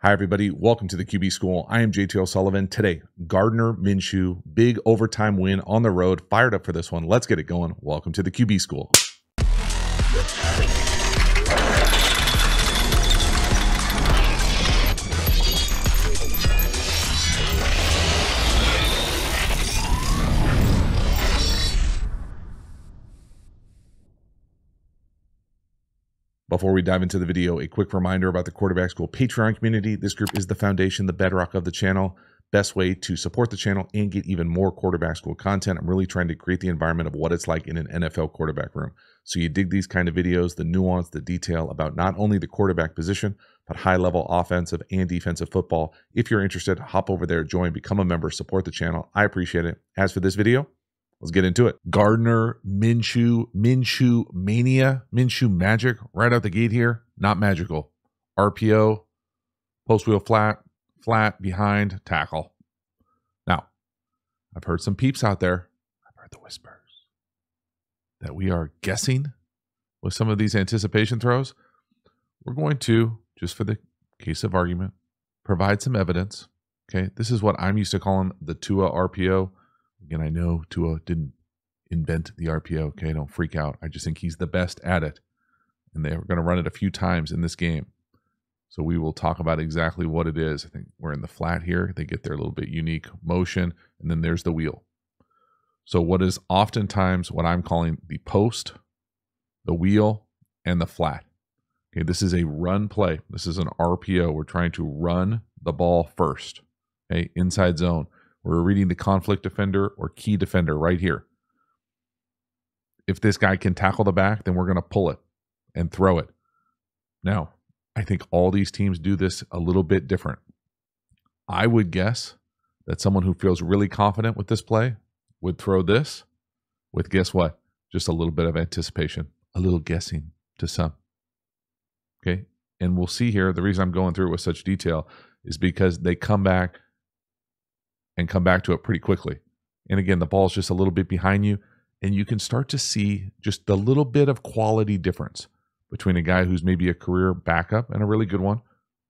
Hi, everybody. Welcome to the QB School. I am JT O'Sullivan. Today, Gardner, Minshew, big overtime win on the road. Fired up for this one. Let's get it going. Welcome to the QB School. Before we dive into the video, a quick reminder about the Quarterback School Patreon community. This group is the foundation, the bedrock of the channel. Best way to support the channel and get even more Quarterback School content. I'm really trying to create the environment of what it's like in an NFL quarterback room. So you dig these kind of videos, the nuance, the detail about not only the quarterback position, but high-level offensive and defensive football. If you're interested, hop over there, join, become a member, support the channel. I appreciate it. As for this video, let's get into it. Gardner, Minshew mania, Minshew magic right out the gate here. Not magical. RPO, post wheel flat, behind, tackle. Now, I've heard some peeps out there. I've heard the whispers that we are guessing with some of these anticipation throws. We're going to, just for the case of argument, provide some evidence. Okay, this is what I'm used to calling the Tua RPO. Again, I know Tua didn't invent the RPO, okay? Don't freak out. I just think he's the best at it. And they're going to run it a few times in this game. So we will talk about exactly what it is. I think we're in the flat here. They get their little bit unique motion, and then there's the wheel. So what is oftentimes what I'm calling the post, the wheel, and the flat. Okay, this is a run play. This is an RPO. We're trying to run the ball first, okay? Inside zone. We're reading the conflict defender or key defender right here. If this guy can tackle the back, then we're going to pull it and throw it. Now, I think all these teams do this a little bit different. I would guess that someone who feels really confident with this play would throw this with, guess what? Just a little bit of anticipation, a little guessing to some. Okay? And we'll see here, the reason I'm going through it with such detail is because they come back to it pretty quickly. And again, the ball's just a little bit behind you, and you can start to see just a little bit of quality difference between a guy who's maybe a career backup and a really good one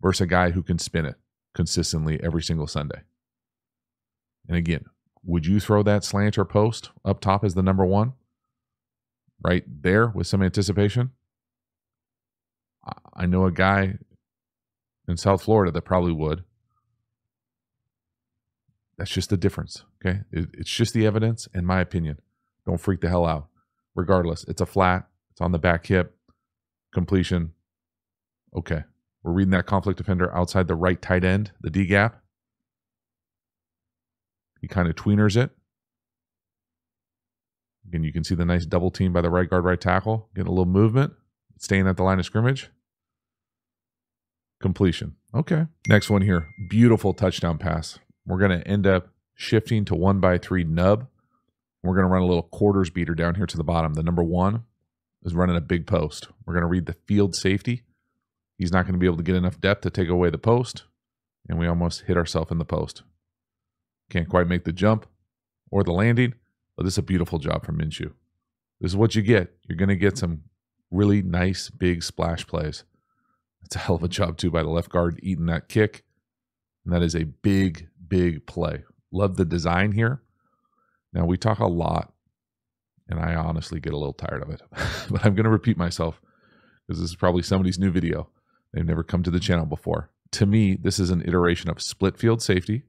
versus a guy who can spin it consistently every single Sunday. And again, would you throw that slant or post up top as the number one? Right there with some anticipation? I know a guy in South Florida that probably would. That's just the difference, okay? It's just the evidence, in my opinion. Don't freak the hell out. Regardless, it's a flat. It's on the back hip. Completion. Okay. We're reading that conflict defender outside the right tight end, the D gap. He kind of tweeners it. Again, you can see the nice double team by the right guard, right tackle. Getting a little movement. Staying at the line of scrimmage. Completion. Okay. Next one here. Beautiful touchdown pass. We're going to end up shifting to 1x3 nub. We're going to run a little quarters beater down here to the bottom. The number one is running a big post. We're going to read the field safety. He's not going to be able to get enough depth to take away the post. And we almost hit ourselves in the post. Can't quite make the jump or the landing, but this is a beautiful job from Minshew. This is what you get. You're going to get some really nice, big splash plays. It's a hell of a job, too, by the left guard eating that kick. And that is a big play. Love the design here. Now, we talk a lot, and I honestly get a little tired of it. But I'm going to repeat myself because this is probably somebody's new video. They've never come to the channel before. To me, this is an iteration of split field safety.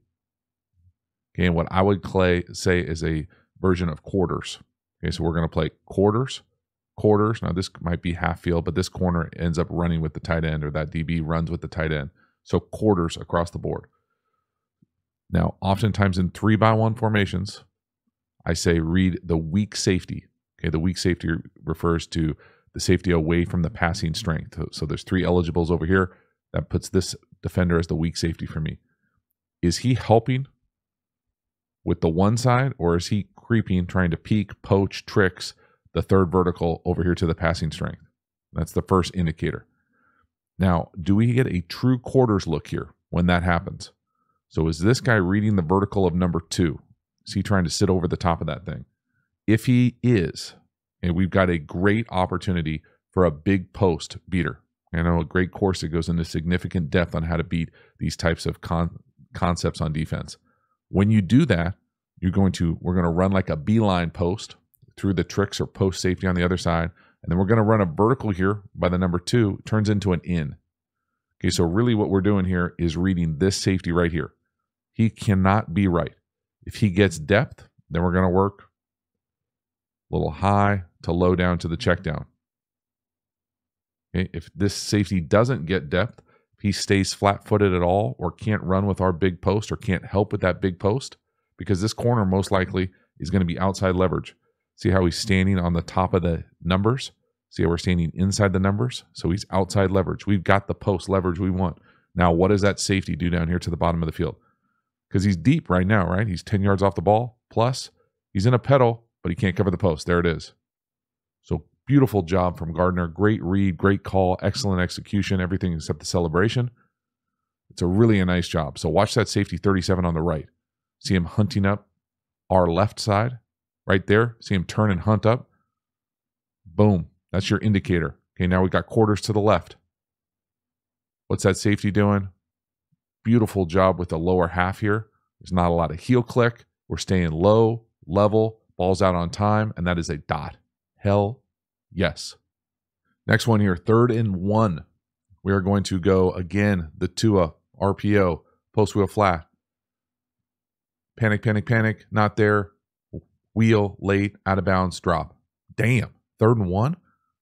Okay, and what I would say is a version of quarters. Okay, so we're going to play quarters. Now, this might be half field, but this corner ends up running with the tight end, or that DB runs with the tight end. So quarters across the board. Now, oftentimes in 3x1 formations, I say read the weak safety. Okay, the weak safety refers to the safety away from the passing strength. So there's 3 eligibles over here. That puts this defender as the weak safety for me. Is he helping with the one side, or is he creeping, trying to peek, poach, tricks the third vertical over here to the passing strength? That's the first indicator. Now, do we get a true quarters look here when that happens? So is this guy reading the vertical of number 2? Is he trying to sit over the top of that thing? If he is, and we've got a great opportunity for a big post beater. I know a great course that goes into significant depth on how to beat these types of concepts on defense. When you do that, we're going to run like a beeline post through the tricks or post safety on the other side. And then we're going to run a vertical here by the number 2, turns into an in. Okay, so really what we're doing here is reading this safety right here. He cannot be right. If he gets depth, then we're going to work a little high to low down to the check down. Okay, if this safety doesn't get depth, if he stays flat-footed at all or can't run with our big post or can't help with that big post, because this corner most likely is going to be outside leverage. See how he's standing on the top of the numbers? See how we're standing inside the numbers? So he's outside leverage. We've got the post leverage we want. Now, what does that safety do down here to the bottom of the field? Because he's deep right now, right? He's 10 yards off the ball. Plus, he's in a pedal, but he can't cover the post. There it is. So beautiful job from Gardner. Great read, great call, excellent execution, everything except the celebration. It's a really nice job. So watch that safety 37 on the right. See him hunting up our left side right there. See him turn and hunt up. Boom. That's your indicator. Okay, now we got quarters to the left. What's that safety doing? Beautiful job with the lower half here. There's not a lot of heel click. We're staying low, level, ball's out on time, and that is a dot. Hell yes. Next one here, 3rd and 1. We are going to go again, the Tua RPO, post wheel flat. Panic, panic, panic, not there. Wheel, late, out of bounds, drop. Damn, 3rd and 1?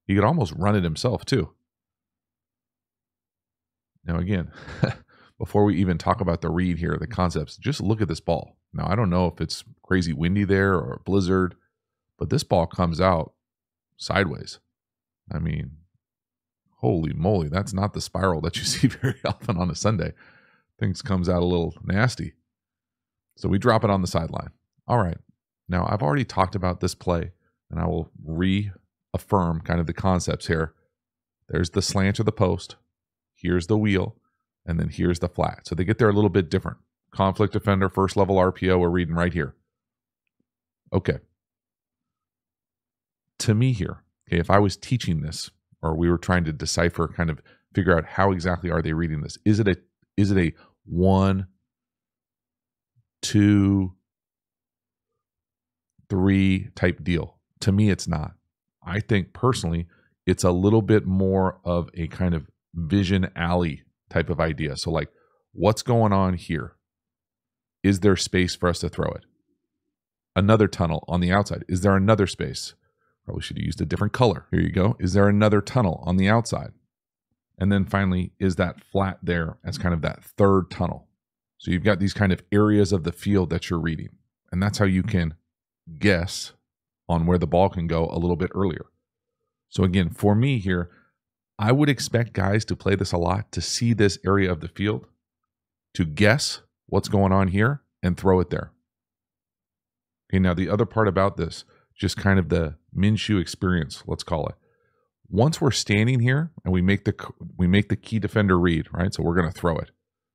He could almost run it himself too. Now again, before we even talk about the read here, the concepts, just look at this ball. Now, I don't know if it's crazy windy there or a blizzard, but this ball comes out sideways. I mean, holy moly, that's not the spiral that you see very often on a Sunday. Things comes out a little nasty. So we drop it on the sideline. All right. Now, I've already talked about this play, and I will reaffirm kind of the concepts here. There's the slant or the post. Here's the wheel. And then here's the flat. So they get there a little bit different. Conflict defender, first level RPO, we're reading right here. Okay. To me here, okay, if I was teaching this or we were trying to decipher, kind of figure out how exactly are they reading this? Is it a 1, 2, 3 type deal? To me, it's not. I think personally, it's a little bit more of a kind of vision alley type of idea. So like, what's going on here? Is there space for us to throw it? Another tunnel on the outside. Is there another space? Probably should have used a different color. Here you go. Is there another tunnel on the outside? And then finally, is that flat there as kind of that 3rd tunnel? So you've got these kind of areas of the field that you're reading. And that's how you can guess on where the ball can go a little bit earlier. So again, for me here, I would expect guys to play this a lot, to see this area of the field, to guess what's going on here and throw it there. Okay, now the other part about this, just kind of the Minshew experience, let's call it. Once we're standing here and we make the key defender read, right? So we're going to throw it.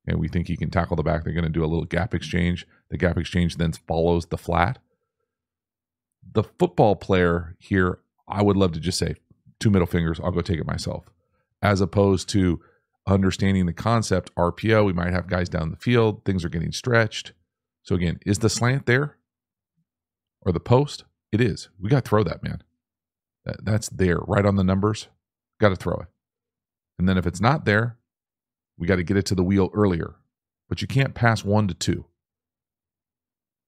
And we think he can tackle the back. They're going to do a little gap exchange. The gap exchange then follows the flat. The football player here, I would love to just say, 2 middle fingers, I'll go take it myself. As opposed to understanding the concept, RPO, we might have guys down the field, things are getting stretched. So again, is the slant there? Or the post? It is. We got to throw that, man. That's there, right on the numbers. Got to throw it. And then if it's not there, we got to get it to the wheel earlier. But you can't pass 1 to 2.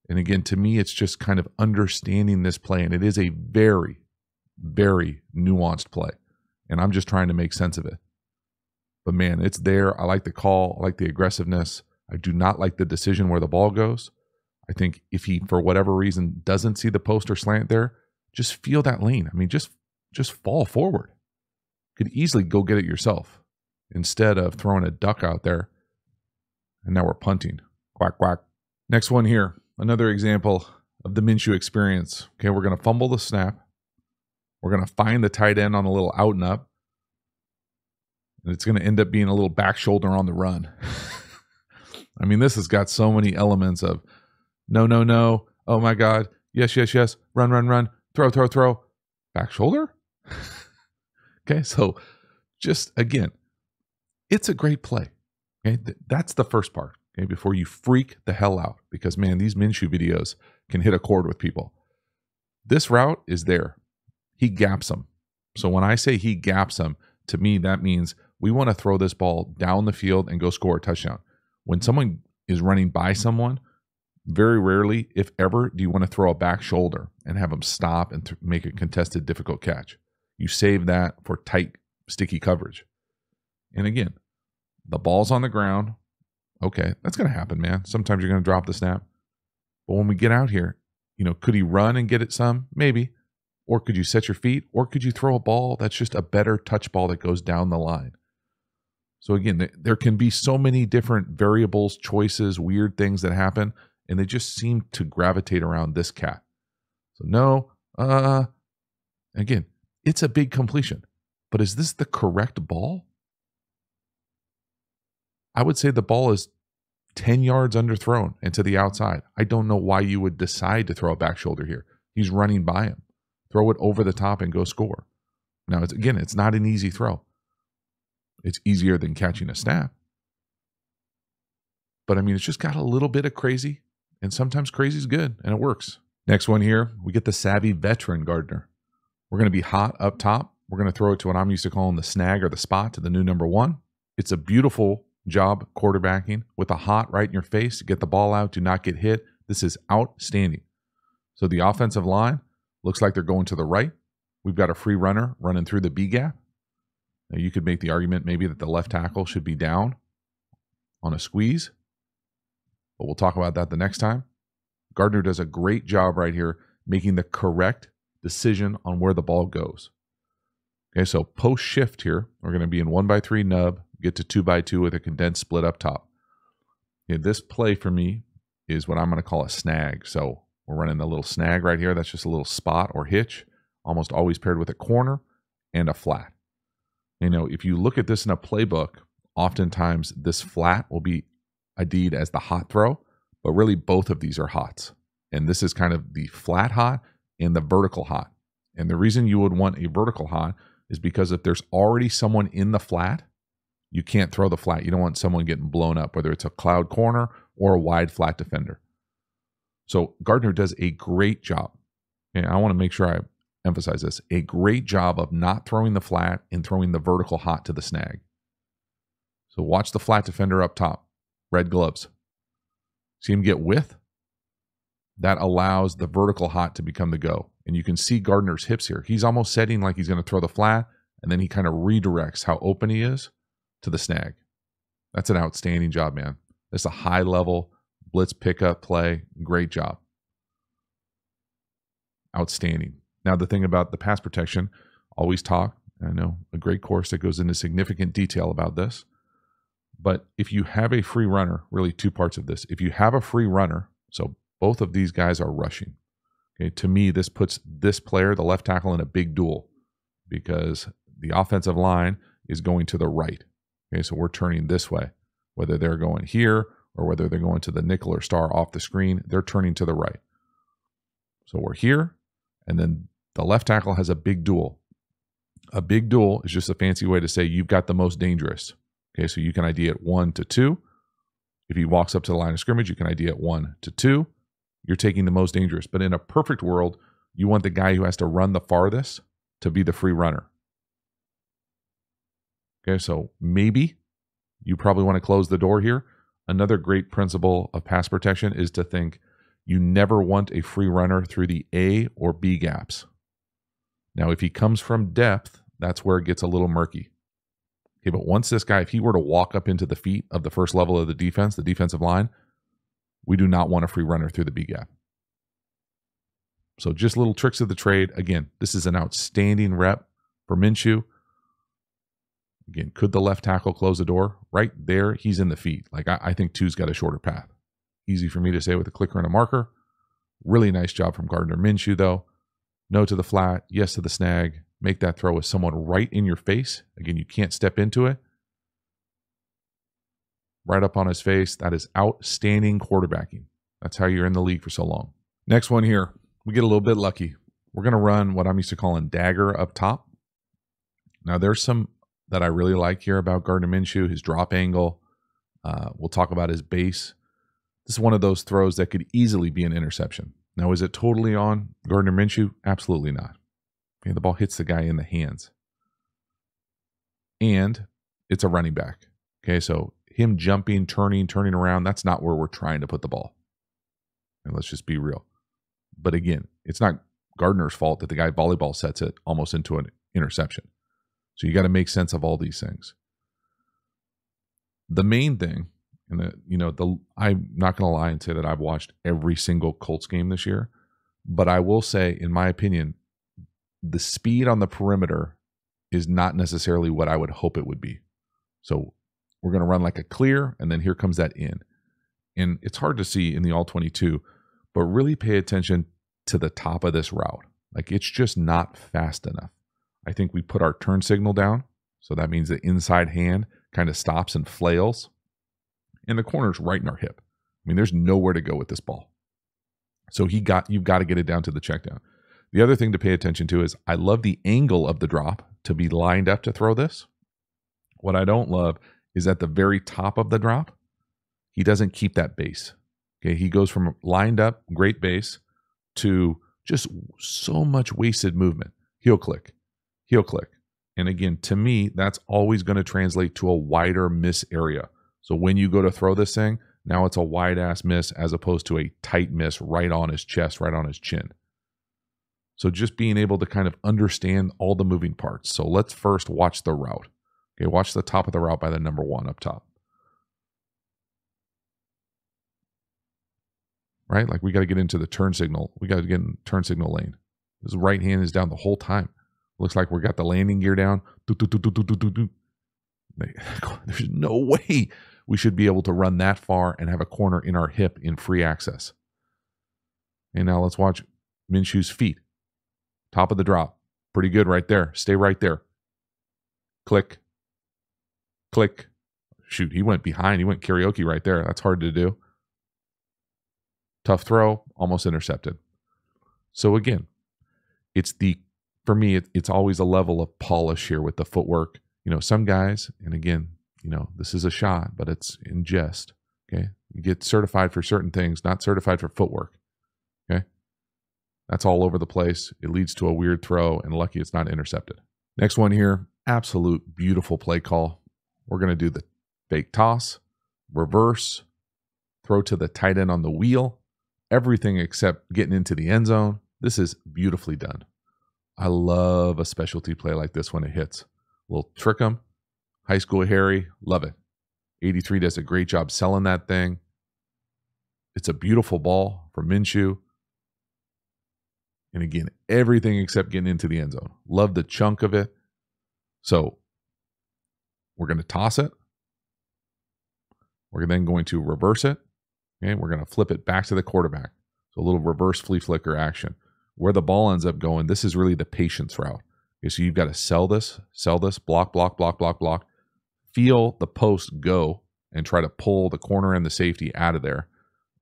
And again, to me, it's just kind of understanding this play. And it is a very, very nuanced play. And I'm just trying to make sense of it. But man, it's there. I like the call. I like the aggressiveness. I do not like the decision where the ball goes. I think if he, for whatever reason, doesn't see the post or slant there, just feel that lane. I mean, just fall forward. You could easily go get it yourself instead of throwing a duck out there. And now we're punting. Quack, quack. Next one here. Another example of the Minshew experience. Okay, we're going to fumble the snap. We're going to find the tight end on a little out and up. And it's going to end up being a little back shoulder on the run. I mean, this has got so many elements of no, no, no. Oh my God. Yes, yes, yes. Run, run, run. Throw, throw, throw. Back shoulder? Okay, so just, again, it's a great play. Okay, that's the first part. Okay, before you freak the hell out, because man, these Minshew videos can hit a chord with people. This route is there. He gaps them. So when I say he gaps them, to me that means we want to throw this ball down the field and go score a touchdown. When someone is running by someone, very rarely, if ever, do you want to throw a back shoulder and have them stop and make a contested, difficult catch. You save that for tight, sticky coverage. And again, the ball's on the ground. Okay, that's going to happen, man. Sometimes you're going to drop the snap. But when we get out here, could he run and get it some? Maybe. Or could you set your feet? Or could you throw a ball that's just a better touch ball that goes down the line? So again, there can be so many different variables, choices, weird things that happen, and they just seem to gravitate around this cat. So no, again, it's a big completion. But is this the correct ball? I would say the ball is 10 yards underthrown and to the outside. I don't know why you would decide to throw a back shoulder here. He's running by him. Throw it over the top and go score. Now, it's not an easy throw. It's easier than catching a snap. But, it's just got a little bit of crazy, and sometimes crazy is good, and it works. Next one here, we get the savvy veteran Gardner. We're going to be hot up top. We're going to throw it to what I'm used to calling the snag or the spot, to the new number 1. It's a beautiful job quarterbacking with a hot right in your face. Get the ball out. Do not get hit. This is outstanding. So the offensive line looks like they're going to the right. We've got a free runner running through the B gap. Now you could make the argument maybe that the left tackle should be down on a squeeze, but we'll talk about that the next time. Gardner does a great job right here making the correct decision on where the ball goes. Okay, so post shift here, we're going to be in 1x3 nub, get to 2x2 with a condensed split up top. Okay, this play for me is what I'm going to call a snag. So we're running the little snag right here. That's just a little spot or hitch, almost always paired with a corner and a flat. If you look at this in a playbook, oftentimes this flat will be ID'd as the hot throw, but really both of these are hots. And this is kind of the flat hot and the vertical hot. And the reason you would want a vertical hot is because if there's already someone in the flat, you can't throw the flat. You don't want someone getting blown up, whether it's a cloud corner or a wide flat defender. So Gardner does a great job. And I want to make sure I emphasize this, a great job of not throwing the flat and throwing the vertical hot to the snag. So watch the flat defender up top, red gloves. See him get width? That allows the vertical hot to become the go. And you can see Gardner's hips here. He's almost setting like he's going to throw the flat, and then he kind of redirects how open he is to the snag. That's an outstanding job, man. That's a high-level blitz pickup play. Great job. Outstanding. Now, the thing about the pass protection, always talk. I know a great course that goes into significant detail about this. But if you have a free runner, really two parts of this. If you have a free runner, so both of these guys are rushing. Okay, to me, this puts this player, the left tackle, in a big duel because the offensive line is going to the right. Okay, so we're turning this way. Whether they're going here or whether they're going to the nickel or star off the screen, they're turning to the right. So we're here, and then the left tackle has a big duel. A big duel is just a fancy way to say you've got the most dangerous. Okay, so you can ID at 1 to 2. If he walks up to the line of scrimmage, you can ID at 1 to 2. You're taking the most dangerous. But in a perfect world, you want the guy who has to run the farthest to be the free runner. Okay, so maybe you probably want to close the door here. Another great principle of pass protection is to think you never want a free runner through the A or B gaps. Now, if he comes from depth, that's where it gets a little murky. Okay, but once this guy, if he were to walk up into the feet of the first level of the defense, the defensive line, we do not want a free runner through the B gap. So just little tricks of the trade. Again, this is an outstanding rep for Minshew. Again, could the left tackle close the door? Right there, he's in the feet. Like I think two's got a shorter path. Easy for me to say with a clicker and a marker. Really nice job from Gardner Minshew, though. No to the flat, yes to the snag. Make that throw with someone right in your face. Again, you can't step into it. Right up on his face. That is outstanding quarterbacking. That's how you're in the league for so long. Next one here. We get a little bit lucky. We're going to run what I'm used to calling dagger up top. Now, there's some that I really like here about Gardner Minshew, his drop angle. We'll talk about his base. This is one of those throws that could easily be an interception. Now, is it totally on Gardner Minshew? Absolutely not. Okay, the ball hits the guy in the hands. And it's a running back. Okay, so him jumping, turning around, that's not where we're trying to put the ball. And let's just be real. But again, it's not Gardner's fault that the guy volleyball sets it almost into an interception. So you got to make sense of all these things. The main thing, and I'm not going to lie and say that I've watched every single Colts game this year, but I will say, in my opinion, the speed on the perimeter is not necessarily what I would hope it would be. So we're going to run like a clear, and then here comes that in. And it's hard to see in the all-22, but really pay attention to the top of this route. Like, it's just not fast enough. I think we put our turn signal down, so that means the inside hand kind of stops and flails, and the corner's right in our hip. I mean, there's nowhere to go with this ball. So you've got to get it down to the check down. The other thing to pay attention to is I love the angle of the drop to be lined up to throw this. What I don't love is at the very top of the drop, he doesn't keep that base. Okay, he goes from lined up, great base, to just so much wasted movement. Heel click. And again, to me, that's always going to translate to a wider miss area. So when you go to throw this thing, now it's a wide ass miss as opposed to a tight miss right on his chest, right on his chin. So just being able to kind of understand all the moving parts. So let's first watch the route. Okay, watch the top of the route by the number 1 up top. Right? Like, we got to get into the turn signal. We got to get in turn signal lane. His right hand is down the whole time. Looks like we got the landing gear down. There's no way we should be able to run that far and have a corner in our hip in free access. And now let's watch Minshew's feet. Top of the drop. Pretty good right there. Stay right there. Click. Shoot, he went behind. He went karaoke right there. That's hard to do. Tough throw, almost intercepted. So again, for me, it's always a level of polish here with the footwork. Some guys, and again, this is a shot, but it's in jest. Okay. You get certified for certain things, not certified for footwork. Okay. That's all over the place. It leads to a weird throw, and lucky it's not intercepted. Next one here, absolute beautiful play call. We're going to do the fake toss, reverse, throw to the tight end on the wheel, everything except getting into the end zone. This is beautifully done. I love a specialty play like this when it hits. We'll trick them. High school Harry, love it. 83 does a great job selling that thing. It's a beautiful ball for Minshew. And again, everything except getting into the end zone. Love the chunk of it. So we're going to toss it. We're then going to reverse it. Okay, we're going to flip it back to the quarterback. So a little reverse flea flicker action. Where the ball ends up going, this is really the patience route. Okay, so you've got to sell this, block. Feel the post go and try to pull the corner and the safety out of there.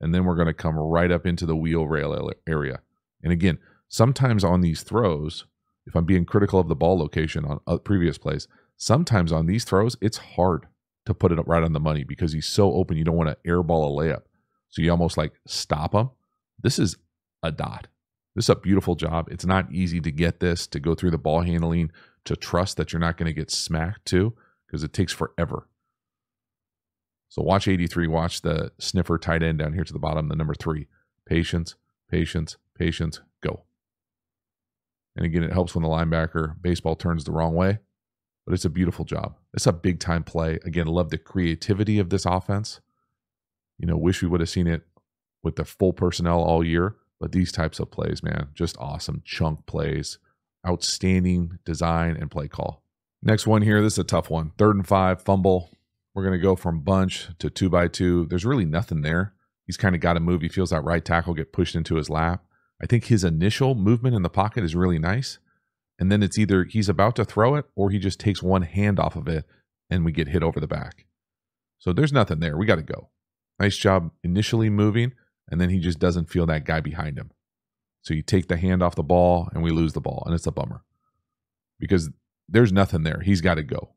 And then we're going to come right up into the wheel rail area. And again, sometimes on these throws, if I'm being critical of the ball location on previous plays, sometimes on these throws, it's hard to put it right on the money because he's so open. You don't want to airball a layup. So you almost like stop him. This is a dot. This is a beautiful job. It's not easy to get this, to go through the ball handling, to trust that you're not going to get smacked too, because it takes forever. So watch 83, watch the sniffer tight end down here to the bottom, the number 3. Patience, go. And again, it helps when the linebacker baseball turns the wrong way, but it's a beautiful job. It's a big time play. Again, love the creativity of this offense. Wish we would have seen it with the full personnel all year. But these types of plays, man, just awesome chunk plays, outstanding design and play call. Next one here, this is a tough one. 3rd and 5, fumble. We're going to go from bunch to 2x2. There's really nothing there. He's kind of got to move. He feels that right tackle get pushed into his lap. I think his initial movement in the pocket is really nice. And then it's either he's about to throw it or he just takes one hand off of it and we get hit over the back. So there's nothing there. We got to go. Nice job initially moving. And then he just doesn't feel that guy behind him. So you take the hand off the ball and we lose the ball. And it's a bummer because there's nothing there. He's got to go.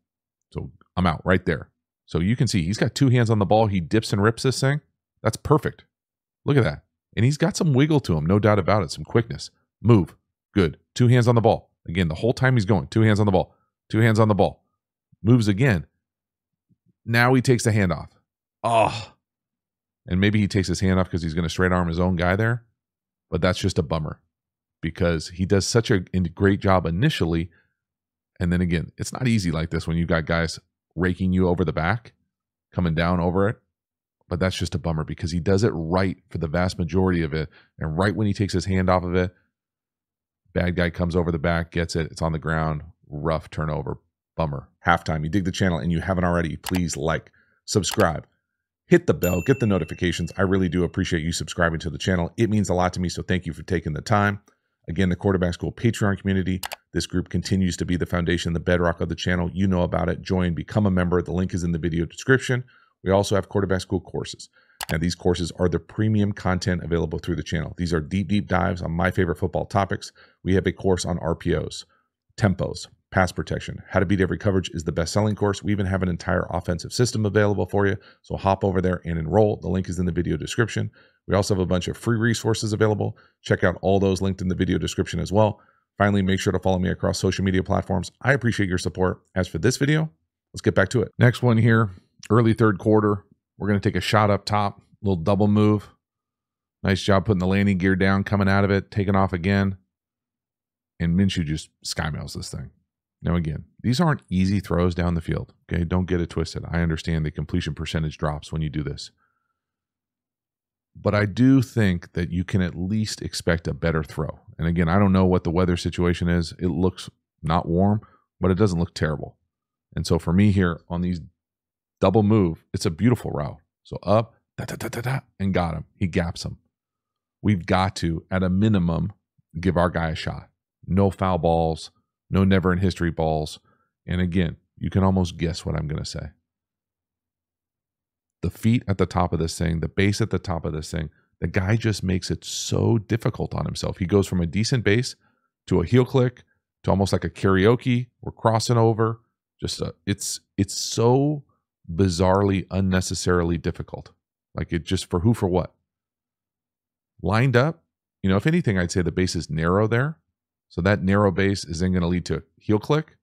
So I'm out right there. So you can see he's got two hands on the ball. He dips and rips this thing. That's perfect. Look at that. And he's got some wiggle to him, no doubt about it, some quickness. Move. Good. Two hands on the ball. Again, the whole time he's going. Two hands on the ball. Two hands on the ball. Moves again. Now he takes the hand off. Oh. And maybe he takes his hand off because he's going to straight arm his own guy there. But that's just a bummer because he does such a great job initially. And then again, it's not easy like this when you've got guys raking you over the back, coming down over it. But that's just a bummer because he does it right for the vast majority of it. And right when he takes his hand off of it, bad guy comes over the back, gets it. It's on the ground. Rough turnover. Bummer. Halftime. You dig the channel and you haven't already, please like, subscribe, hit the bell, get the notifications. I really do appreciate you subscribing to the channel. It means a lot to me, so thank you for taking the time. Again, the Quarterback School Patreon community. This group continues to be the foundation, the bedrock of the channel. You know about it. Join, become a member. The link is in the video description. We also have Quarterback School courses. Now, these courses are the premium content available through the channel. These are deep, deep dives on my favorite football topics. We have a course on RPOs, tempos, pass protection. How to beat every coverage is the best-selling course. We even have an entire offensive system available for you. So hop over there and enroll. The link is in the video description. We also have a bunch of free resources available. Check out all those linked in the video description as well. Finally, make sure to follow me across social media platforms. I appreciate your support. As for this video, let's get back to it. Next one here, early third quarter. We're going to take a shot up top, little double move. Nice job putting the landing gear down, coming out of it, taking off again. And Minshew just skymails this thing. Now, again, these aren't easy throws down the field. Okay, don't get it twisted. I understand the completion percentage drops when you do this. But I do think that you can at least expect a better throw. And again, I don't know what the weather situation is. It looks not warm, but it doesn't look terrible. And so for me here on these double move, it's a beautiful route. So up, and got him. He gaps him. We've got to, at a minimum, give our guy a shot. No foul balls. No never in history balls. And again, you can almost guess what I'm going to say. The feet at the top of this thing, the base at the top of this thing, the guy just makes it so difficult on himself. He goes from a decent base to a heel click to almost like a karaoke. We're crossing over. Just it's so bizarrely, unnecessarily difficult. Like it just for who, for what? Lined up, you know, if anything, I'd say the base is narrow there. So that narrow base is then going to lead to heel click.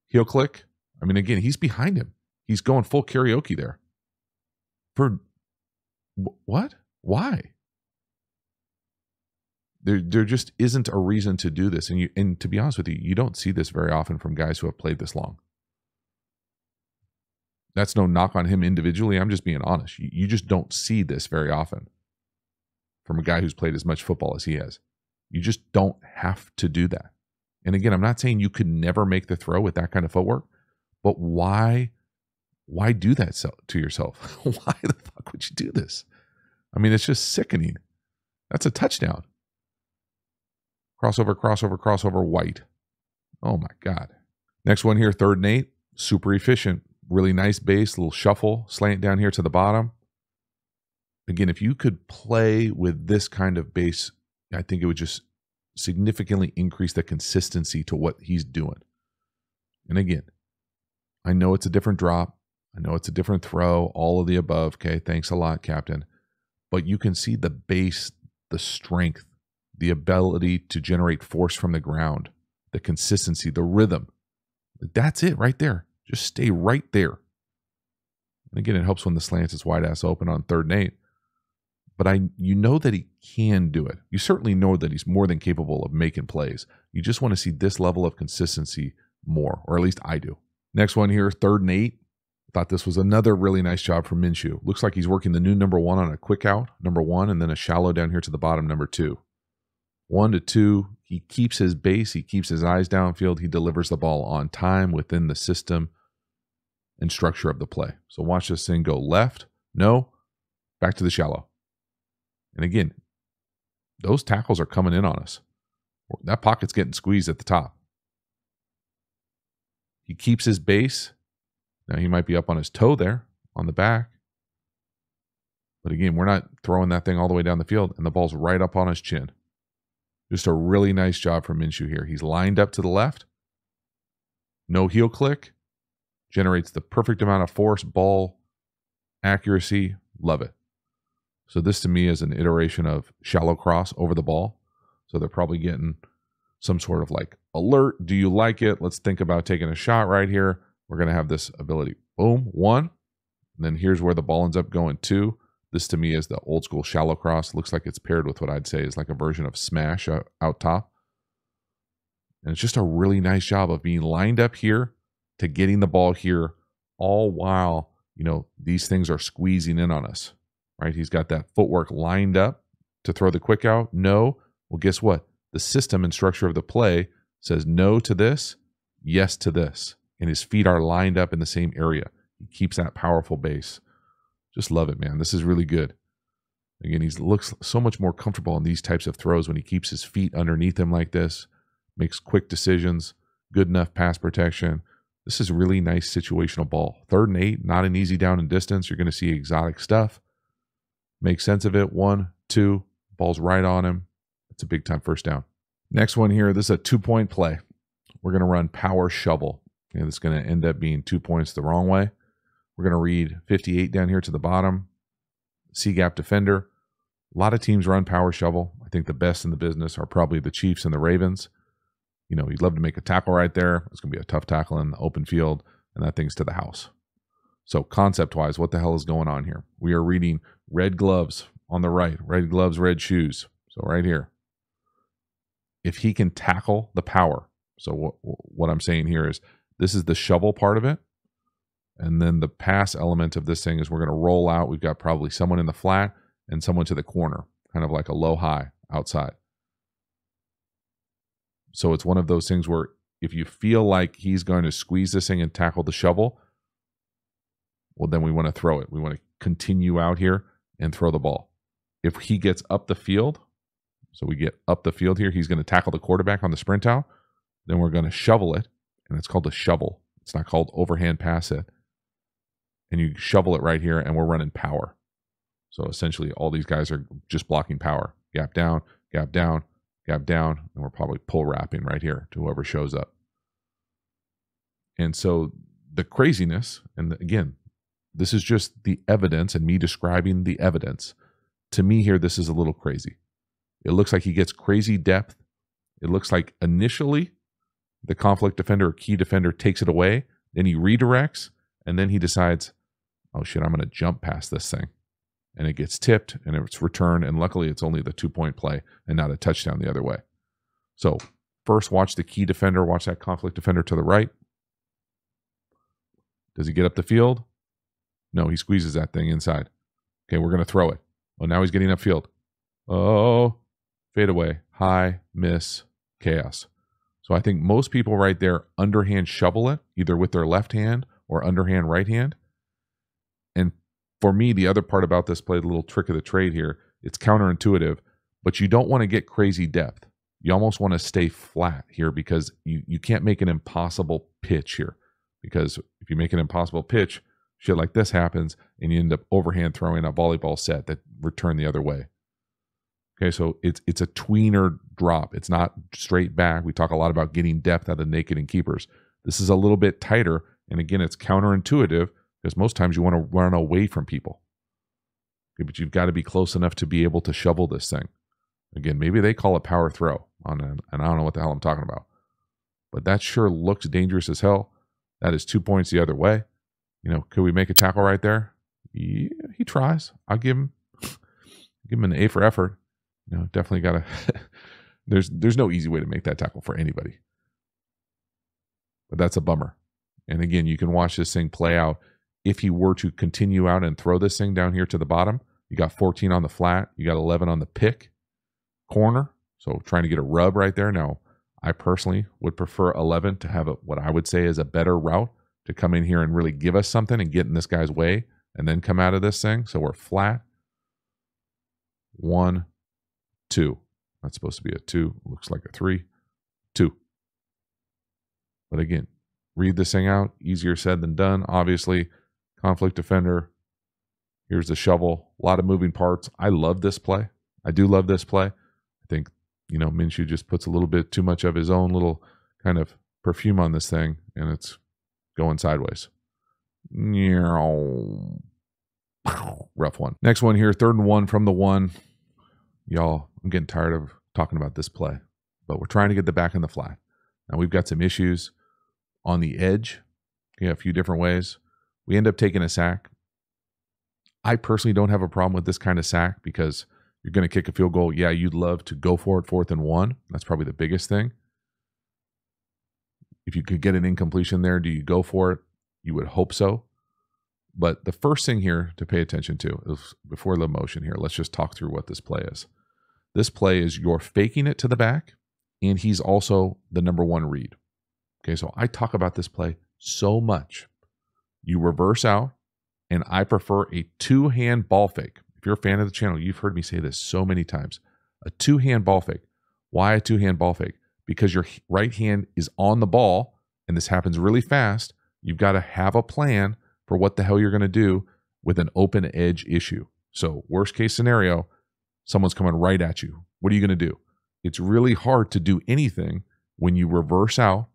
Heel click. I mean, again, he's behind him. He's going full karaoke there. For what? Why? There just isn't a reason to do this. And to be honest with you, you don't see this very often from guys who have played this long. That's no knock on him individually. I'm just being honest. You just don't see this very often from a guy who's played as much football as he has. You just don't have to do that. And again, I'm not saying you could never make the throw with that kind of footwork, but why do that to yourself? Why the fuck would you do this? I mean, it's just sickening. That's a touchdown. Crossover, crossover, crossover, white. Oh my God. Next one here, 3rd and 8. Super efficient. Really nice base, little shuffle, slant down here to the bottom. Again, if you could play with this kind of base, I think it would just significantly increase the consistency to what he's doing. And again, I know it's a different drop. I know it's a different throw, all of the above. Okay, thanks a lot, Captain. But you can see the base, the strength, the ability to generate force from the ground, the consistency, the rhythm. That's it right there. Just stay right there. And again, it helps when the slants is wide ass open on 3rd and 8. But you know that he can do it. You certainly know that he's more than capable of making plays. You just want to see this level of consistency more, or at least I do. Next one here, 3rd and 8. Thought this was another really nice job from Minshew. Looks like he's working the new number 1 on a quick out, number 1, and then a shallow down here to the bottom, number 2. 1 to 2. He keeps his base. He keeps his eyes downfield. He delivers the ball on time within the system and structure of the play. So watch this thing go left. No. Back to the shallow. And again, those tackles are coming in on us. That pocket's getting squeezed at the top. He keeps his base. Now he might be up on his toe there on the back. But again, we're not throwing that thing all the way down the field, and the ball's right up on his chin. Just a really nice job from Minshew here. He's lined up to the left. No heel click. generates the perfect amount of force, ball accuracy. Love it. So this to me is an iteration of shallow cross over the ball. So they're probably getting some sort of like alert. Do you like it? Let's think about taking a shot right here. We're going to have this ability. Boom, 1. And then here's where the ball ends up going 2. This to me is the old school shallow cross. Looks like it's paired with what I'd say is like a version of smash out top. And it's just a really nice job of being lined up here to getting the ball here, all while, you know, these things are squeezing in on us, right? He's got that footwork lined up to throw the quick out. No. Well, guess what? The system and structure of the play says no to this, yes to this. And his feet are lined up in the same area. He keeps that powerful base. Just love it, man. This is really good. Again, he looks so much more comfortable in these types of throws when he keeps his feet underneath him like this, makes quick decisions, good enough pass protection. This is really nice situational ball. 3rd and 8, not an easy down and distance. You're going to see exotic stuff. Make sense of it. 1, 2, ball's right on him. It's a big time first down. Next one here, this is a 2-point play. We're going to run power shovel. Okay, this is going to end up being 2 points the wrong way. We're going to read 58 down here to the bottom. C-gap defender. A lot of teams run power shovel. I think the best in the business are probably the Chiefs and the Ravens. You know, you'd love to make a tackle right there. It's going to be a tough tackle in the open field, and that thing's to the house. So concept-wise, what the hell is going on here? We are reading red gloves on the right, red gloves, red shoes. So right here. If he can tackle the power, so what I'm saying here is this is the shovel part of it. And then the pass element of this thing is we're going to roll out. We've got probably someone in the flat and someone to the corner, kind of like a low-high outside. So it's one of those things where if you feel like he's going to squeeze this thing and tackle the shovel, well, then we want to throw it. We want to continue out here and throw the ball. If he gets up the field, so we get up the field here, he's going to tackle the quarterback on the sprint out. Then we're going to shovel it, and it's called a shovel. It's not called overhand pass it. And you shovel it right here, and we're running power. So essentially, all these guys are just blocking power. Gap down, gap down, gap down, and we're probably pull wrapping right here to whoever shows up. And so the craziness, and again, this is just the evidence and me describing the evidence. To me here, this is a little crazy. It looks like he gets crazy depth. It looks like initially the conflict defender or key defender takes it away, then he redirects, and then he decides, oh shit, I'm going to jump past this thing. And it gets tipped, and it's returned, and luckily it's only the 2-point play and not a touchdown the other way. So first watch the key defender, watch that conflict defender to the right. Does he get up the field? No, he squeezes that thing inside. Okay, we're going to throw it. Oh, now he's getting upfield. Oh, fade away, high, miss, chaos. So I think most people right there underhand shovel it, either with their left hand or underhand right hand. And for me, the other part about this play, the little trick of the trade here, it's counterintuitive, but you don't want to get crazy depth. You almost want to stay flat here because you can't make an impossible pitch here. Because if you make an impossible pitch, shit like this happens, and you end up overhand throwing a volleyball set that return the other way. Okay, so it's a tweener drop. It's not straight back. We talk a lot about getting depth out of naked and keepers. This is a little bit tighter, and again, it's counterintuitive because most times you want to run away from people. Okay, but you've got to be close enough to be able to shovel this thing. Again, maybe they call it power throw, and I don't know what the hell I'm talking about. But that sure looks dangerous as hell. That is 2 points the other way. You know, could we make a tackle right there? Yeah, he tries. I'll give him an A for effort. You know, definitely got to. There's no easy way to make that tackle for anybody. But that's a bummer. And again, you can watch this thing play out. If he were to continue out and throw this thing down here to the bottom, you got 14 on the flat. You got 11 on the pick corner. So trying to get a rub right there. Now, I personally would prefer 11 to have what I would say is a better route to come in here and really give us something and get in this guy's way and then come out of this thing. So we're flat. 1, 2. That's supposed to be a 2. Looks like a 3. 2. But again, read this thing out. Easier said than done. Obviously, conflict defender. Here's the shovel. A lot of moving parts. I love this play. I do love this play. I think, you know, Minshew just puts a little bit too much of his own little kind of perfume on this thing, and it's going sideways. Rough one. Next one here, 3rd and 1 from the 1. Y'all, I'm getting tired of talking about this play, but we're trying to get the back in the flat. Now we've got some issues on the edge. A few different ways. We end up taking a sack. I personally don't have a problem with this kind of sack because you're going to kick a field goal. Yeah, you'd love to go for it 4th and 1. That's probably the biggest thing. If you could get an incompletion there, do you go for it? You would hope so. But the first thing here to pay attention to is, before the motion here, let's just talk through what this play is. This play is you're faking it to the back, and he's also the number 1 read. Okay, so I talk about this play so much. You reverse out, and I prefer a 2-hand ball fake. If you're a fan of the channel, you've heard me say this so many times. A 2-hand ball fake. Why a 2-hand ball fake? Because your right hand is on the ball, and this happens really fast. You've got to have a plan for what the hell you're going to do with an open edge issue. So worst case scenario, someone's coming right at you. What are you going to do? It's really hard to do anything when you reverse out,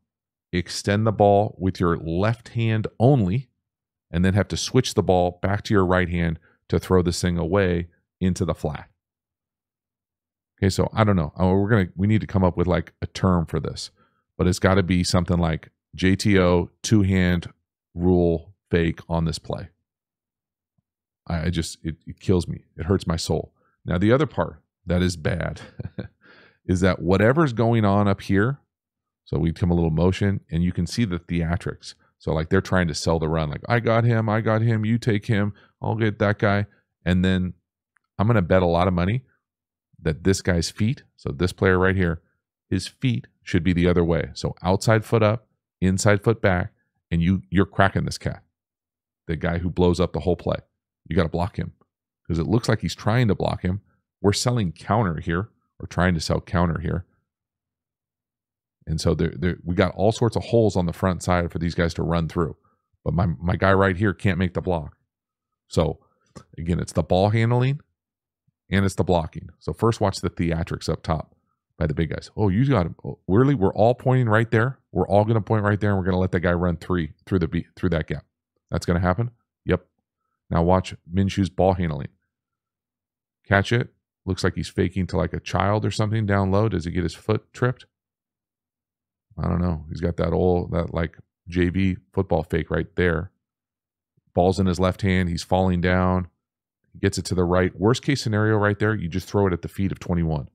extend the ball with your left hand only, and then have to switch the ball back to your right hand to throw this thing away into the flat. Okay, so I don't know. We need to come up with like a term for this, but it's got to be something like JTO 2-hand rule fake on this play. It kills me. It hurts my soul. Now, the other part that is bad is that whatever's going on up here, so we come a little motion, and you can see the theatrics. So like they're trying to sell the run, like I got him, you take him, I'll get that guy. And then I'm going to bet a lot of money that this guy's feet, so this player right here, his feet should be the other way. So outside foot up, inside foot back, and you're cracking this cat. The guy who blows up the whole play. You got to block him because it looks like he's trying to block him. We're selling counter here. We're trying to sell counter here. And so we got all sorts of holes on the front side for these guys to run through. But my guy right here can't make the block. So again, it's the ball handling and it's the blocking. So first watch the theatrics up top by the big guys. Oh, you got him. Oh, really? We're all pointing right there. We're all going to point right there, and we're going to let that guy run 3 through that gap. That's going to happen? Yep. Now watch Minshew's ball handling. Catch it. Looks like he's faking to like a child or something down low. Does he get his foot tripped? I don't know. He's got that like JV football fake right there. Ball's in his left hand. He's falling down. He gets it to the right. Worst case scenario right there, you just throw it at the feet of 21.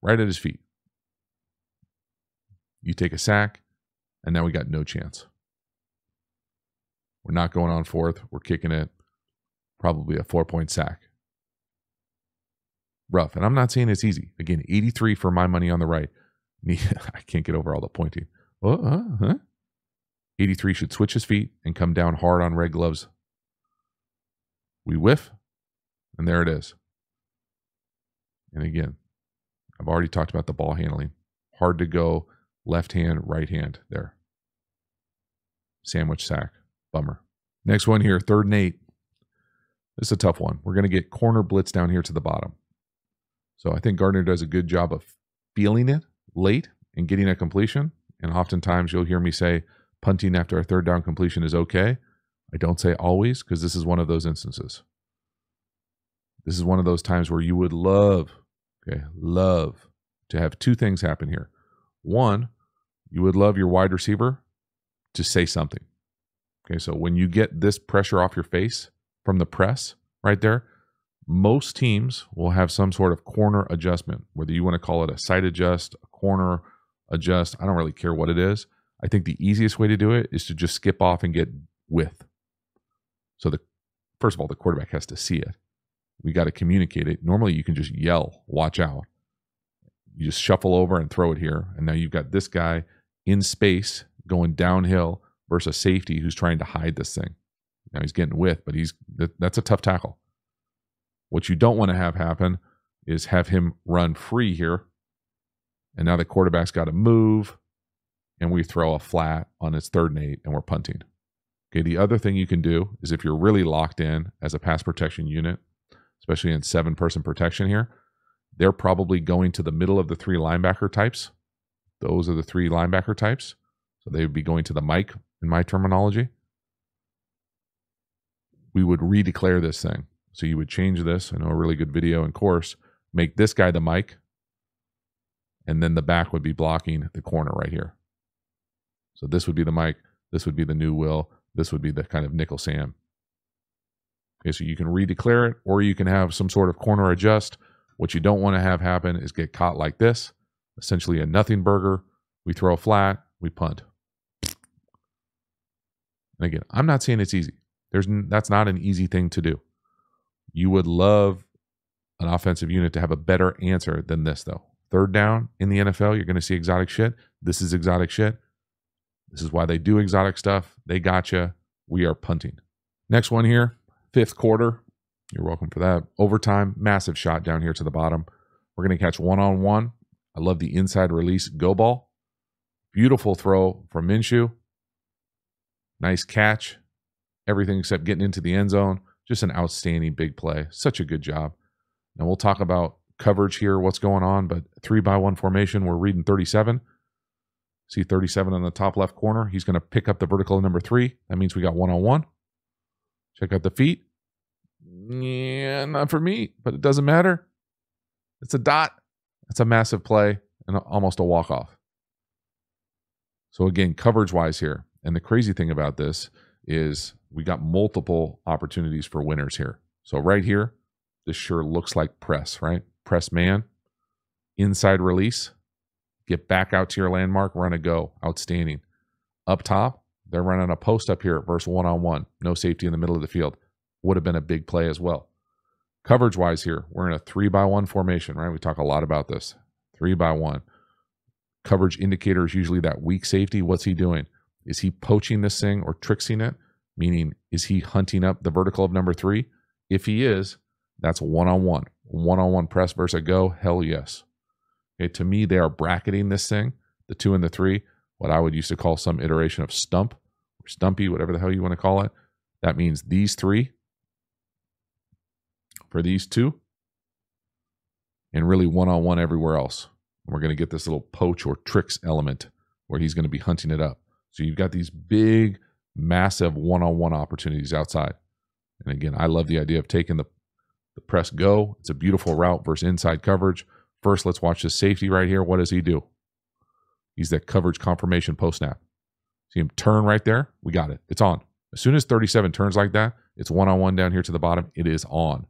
Right at his feet. You take a sack, and now we got no chance. We're not going on 4th. We're kicking it. Probably a 4-point sack. Rough. And I'm not saying it's easy. Again, 83 for my money on the right. I can't get over all the pointing. 83 should switch his feet and come down hard on red gloves. We whiff, and there it is. And again, I've already talked about the ball handling. Hard to go left hand, right hand there. Sandwich sack. Bummer. Next one here, 3rd and 8. This is a tough one. We're going to get corner blitz down here to the bottom. So I think Gardner does a good job of feeling it late and getting a completion. And oftentimes you'll hear me say punting after a 3rd down completion is okay. I don't say always, because this is one of those instances. This is one of those times where you would love to have 2 things happen here. One, you would love your wide receiver to say something. Okay, so when you get this pressure off your face from the press right there, most teams will have some sort of corner adjustment, whether you want to call it a side adjust, a corner adjust. I don't really care what it is. I think the easiest way to do it is to just skip off and get width. So first of all, the quarterback has to see it. We got to communicate it. Normally you can just yell, watch out. You just shuffle over and throw it here. And now you've got this guy in space going downhill versus safety who's trying to hide this thing. Now he's getting width, but that's a tough tackle. What you don't want to have happen is have him run free here. And now the quarterback's got to move, and we throw a flat on its 3rd and 8, and we're punting. Okay, the other thing you can do is if you're really locked in as a pass protection unit, especially in 7-person protection here, they're probably going to the middle of the 3 linebacker types. Those are the 3 linebacker types. So they would be going to the mic in my terminology. we would redeclare this thing. So you would change this. I know a really good video and course. Make this guy the Mike. And then the back would be blocking the corner right here. So this would be the Mike. This would be the new Will. This would be the kind of nickel Sam. Okay, so you can redeclare it, or you can have some sort of corner adjust. What you don't want to have happen is get caught like this. Essentially a nothing burger. We throw a flat, we punt. And again, I'm not saying it's easy. That's not an easy thing to do. You would love an offensive unit to have a better answer than this, though. Third down in the NFL, you're going to see exotic shit. This is exotic shit. This is why they do exotic stuff. They gotcha. We are punting. Next one here, fifth quarter. You're welcome for that. Overtime, massive shot down here to the bottom. We're going to catch one-on-one. I love the inside release go ball. Beautiful throw from Minshew. Nice catch. Everything except getting into the end zone. Just an outstanding big play. Such a good job. Now we'll talk about coverage here, what's going on, but 3-by-1 formation, we're reading 37. See 37 on the top left corner. He's going to pick up the vertical number 3. That means we got one-on-one. Check out the feet. Yeah, not for me, but it doesn't matter. It's a dot. That's a massive play and almost a walk-off. So again, coverage-wise here, and the crazy thing about this is we got multiple opportunities for winners here. So right here, this sure looks like press, right? Press man, inside release, get back out to your landmark, run a go. Outstanding. Up top, they're running a post up here versus one-on-one. No safety in the middle of the field. Would have been a big play as well. Coverage-wise here, we're in a 3-by-1 formation, right? We talk a lot about this. 3-by-1. Coverage indicator is usually that weak safety. What's he doing? Is he poaching this thing or tricksing it? Meaning, is he hunting up the vertical of number 3? If he is, that's one-on-one. One-on-one press versus a go, hell yes. Okay, to me, they are bracketing this thing, the 2 and the 3, what I would used to call some iteration of stump or stumpy, whatever the hell you want to call it. That means these 3 for these 2 and really one-on-one everywhere else. We're going to get this little poach or tricks element where he's going to be hunting it up. So you've got these big, massive one-on-one opportunities outside. And again, I love the idea of taking the press go. It's a beautiful route versus inside coverage. First, let's watch this safety right here. What does he do? He's that coverage confirmation post snap. See him turn right there? We got it. It's on. As soon as 37 turns like that, it's one-on-one down here to the bottom. It is on.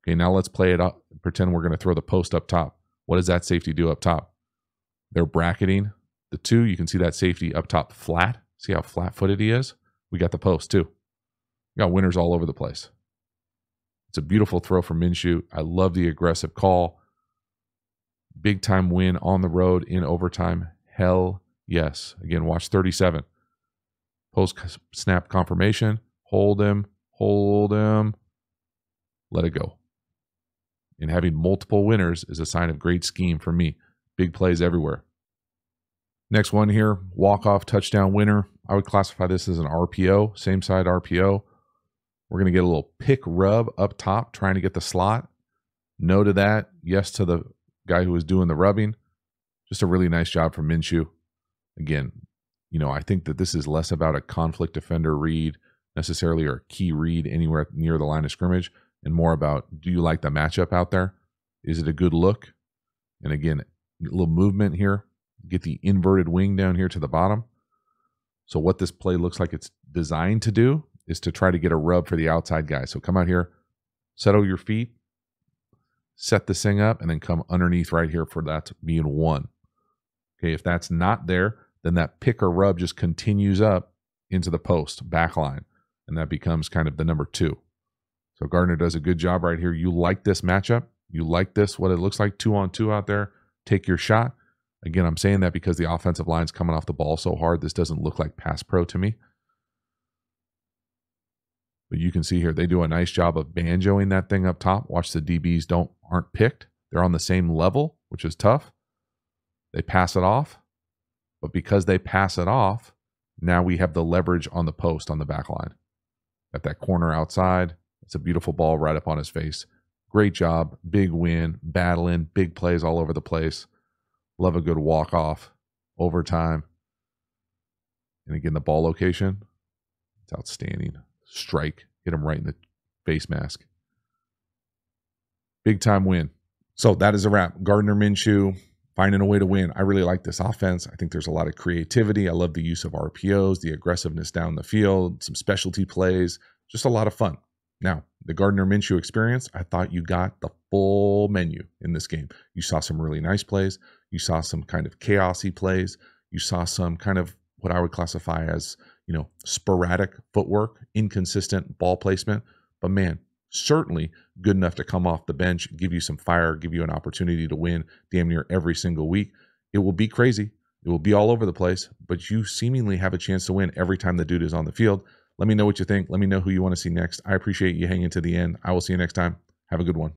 Okay, now let's play it up. Pretend we're going to throw the post up top. What does that safety do up top? They're bracketing the 2. You can see that safety up top flat. See how flat-footed he is? We got the post too. We got winners all over the place. It's a beautiful throw from Minshew. I love the aggressive call. Big time win on the road in overtime. Hell yes. Again, watch 37. Post snap confirmation. Hold him. Hold him. Let it go. And having multiple winners is a sign of great scheme for me. Big plays everywhere. Next one here, walk-off touchdown winner. I would classify this as an RPO, same side RPO. We're going to get a little pick rub up top, trying to get the slot. No to that. Yes to the guy who was doing the rubbing. Just a really nice job from Minshew. Again, I think that this is less about a conflict defender read necessarily or a key read anywhere near the line of scrimmage and more about, do you like the matchup out there? Is it a good look? And again, a little movement here. Get the inverted wing down here to the bottom. So what this play looks like it's designed to do is to try to get a rub for the outside guy. So come out here, settle your feet, set this thing up, and then come underneath right here for that being 1. Okay, if that's not there, then that pick or rub just continues up into the post, back line, and that becomes kind of the number 2. So Gardner does a good job right here. You like this matchup. You like this, what it looks like, 2-on-2 out there. Take your shot. Again, I'm saying that because the offensive line's coming off the ball so hard. This doesn't look like pass pro to me. But you can see here, they do a nice job of banjoing that thing up top. Watch the DBs aren't picked. They're on the same level, which is tough. They pass it off. But because they pass it off, now we have the leverage on the post on the back line. Got that corner outside. It's a beautiful ball right up on his face. Great job. Big win. Battling. Big plays all over the place. Love a good walk-off. Overtime. And again, the ball location. It's outstanding. strike, hit him right in the face mask. Big time win. So that is a wrap. Gardner Minshew finding a way to win. I really like this offense. I think there's a lot of creativity. I love the use of RPOs, the aggressiveness down the field, some specialty plays, just a lot of fun. Now, the Gardner Minshew experience, I thought you got the full menu in this game. You saw some really nice plays. You saw some kind of chaosy plays. You saw some kind of what I would classify as, sporadic footwork, inconsistent ball placement. But man, certainly good enough to come off the bench, give you some fire, give you an opportunity to win damn near every single week. It will be crazy. It will be all over the place, but you seemingly have a chance to win every time the dude is on the field. Let me know what you think. Let me know who you want to see next. I appreciate you hanging to the end. I will see you next time. Have a good one.